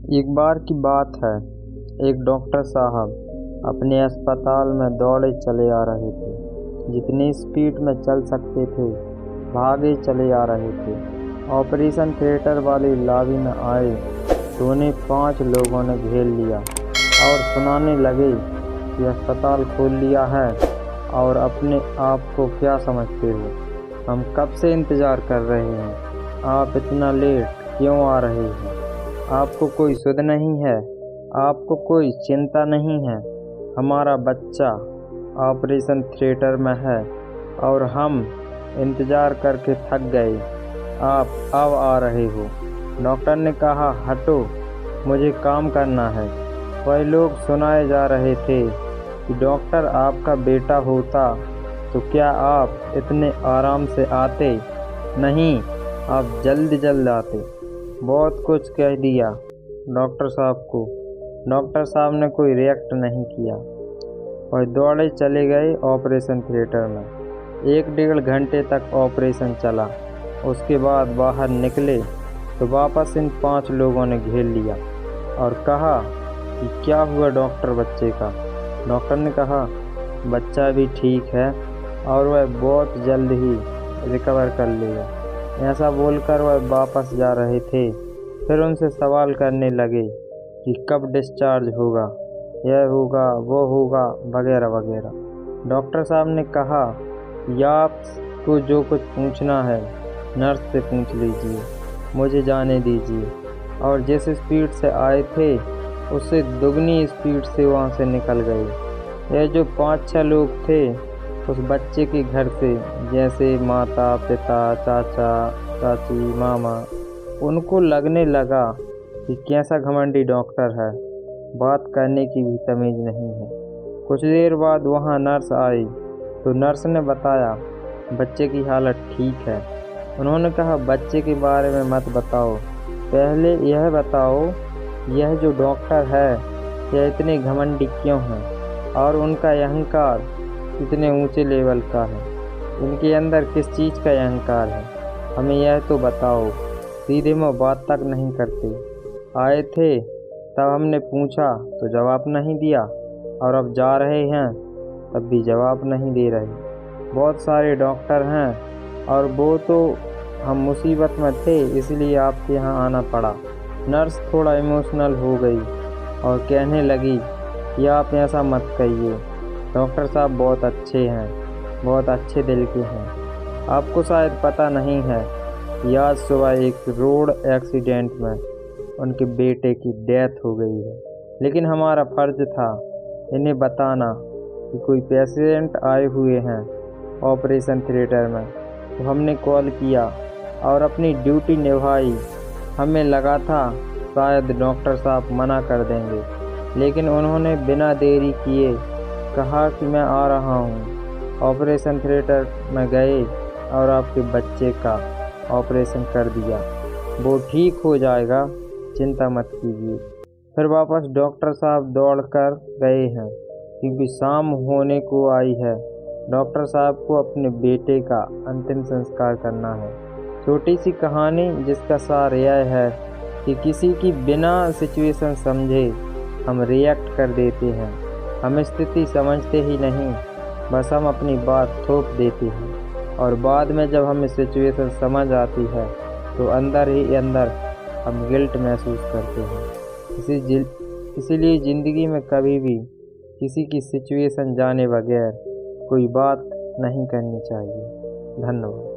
एक बार की बात है, एक डॉक्टर साहब अपने अस्पताल में दौड़े चले आ रहे थे। जितनी स्पीड में चल सकते थे भागे चले आ रहे थे। ऑपरेशन थिएटर वाली लॉबी में आए तो उन्हें 5 लोगों ने घेर लिया और सुनाने लगे कि अस्पताल खोल लिया है और अपने आप को क्या समझते हो, हम कब से इंतज़ार कर रहे हैं, आप इतना लेट क्यों आ रहे हैं, आपको कोई सुध नहीं है, आपको कोई चिंता नहीं है, हमारा बच्चा ऑपरेशन थिएटर में है और हम इंतज़ार करके थक गए, आप अब आ रहे हो। डॉक्टर ने कहा, हटो, मुझे काम करना है। वह लोग सुनाए जा रहे थे कि डॉक्टर आपका बेटा होता तो क्या आप इतने आराम से आते, नहीं, आप जल्द आते। बहुत कुछ कह दिया डॉक्टर साहब को। डॉक्टर साहब ने कोई रिएक्ट नहीं किया और दौड़े चले गए ऑपरेशन थिएटर में। 1-1.5 घंटे तक ऑपरेशन चला। उसके बाद बाहर निकले तो वापस इन 5 लोगों ने घेर लिया और कहा कि क्या हुआ डॉक्टर बच्चे का। डॉक्टर ने कहा, बच्चा भी ठीक है और वह बहुत जल्द ही रिकवर कर लेगा। ऐसा बोलकर वह वापस जा रहे थे। फिर उनसे सवाल करने लगे कि कब डिस्चार्ज होगा, यह होगा, वो होगा, वगैरह वगैरह। डॉक्टर साहब ने कहा कि आपको जो कुछ पूछना है नर्स से पूछ लीजिए, मुझे जाने दीजिए। और जिस स्पीड से आए थे उससे दुगनी स्पीड से वहाँ से निकल गए। यह जो 5-6 लोग थे उस बच्चे के घर से, जैसे माता पिता चाचा चाची मामा, उनको लगने लगा कि कैसा घमंडी डॉक्टर है, बात करने की भी तमीज़ नहीं है। कुछ देर बाद वहाँ नर्स आई तो नर्स ने बताया बच्चे की हालत ठीक है। उन्होंने कहा, बच्चे के बारे में मत बताओ, पहले यह बताओ यह जो डॉक्टर है यह इतने घमंडी क्यों हैं और उनका अहंकार इतने ऊंचे लेवल का है, इनके अंदर किस चीज़ का अहंकार है, हमें यह तो बताओ। सीधे मुँह बात तक नहीं करते। आए थे तब हमने पूछा तो जवाब नहीं दिया और अब जा रहे हैं तब भी जवाब नहीं दे रहे। बहुत सारे डॉक्टर हैं और वो तो हम मुसीबत में थे इसलिए आपके यहाँ आना पड़ा। नर्स थोड़ा इमोशनल हो गई और कहने लगी कि आप ऐसा मत कहिए, डॉक्टर साहब बहुत अच्छे हैं, बहुत अच्छे दिल के हैं। आपको शायद पता नहीं है कि आज सुबह एक रोड एक्सीडेंट में उनके बेटे की डेथ हो गई है, लेकिन हमारा फ़र्ज था इन्हें बताना कि कोई पेशेंट आए हुए हैं ऑपरेशन थिएटर में। तो हमने कॉल किया और अपनी ड्यूटी निभाई। हमें लगा था शायद डॉक्टर साहब मना कर देंगे, लेकिन उन्होंने बिना देरी किए कहा कि मैं आ रहा हूँ। ऑपरेशन थिएटर में गए और आपके बच्चे का ऑपरेशन कर दिया, वो ठीक हो जाएगा, चिंता मत कीजिए। फिर वापस डॉक्टर साहब दौड़ कर गए हैं क्योंकि शाम होने को आई है। डॉक्टर साहब को अपने बेटे का अंतिम संस्कार करना है। छोटी सी कहानी जिसका सार यह है कि किसी की बिना सिचुएशन समझे हम रिएक्ट कर देते हैं। हम स्थिति समझते ही नहीं, बस हम अपनी बात थोप देते हैं और बाद में जब हमें सिचुएशन समझ आती है तो अंदर ही अंदर हम गिल्ट महसूस करते हैं। इसीलिए ज़िंदगी में कभी भी किसी की सिचुएशन जाने बगैर कोई बात नहीं करनी चाहिए। धन्यवाद।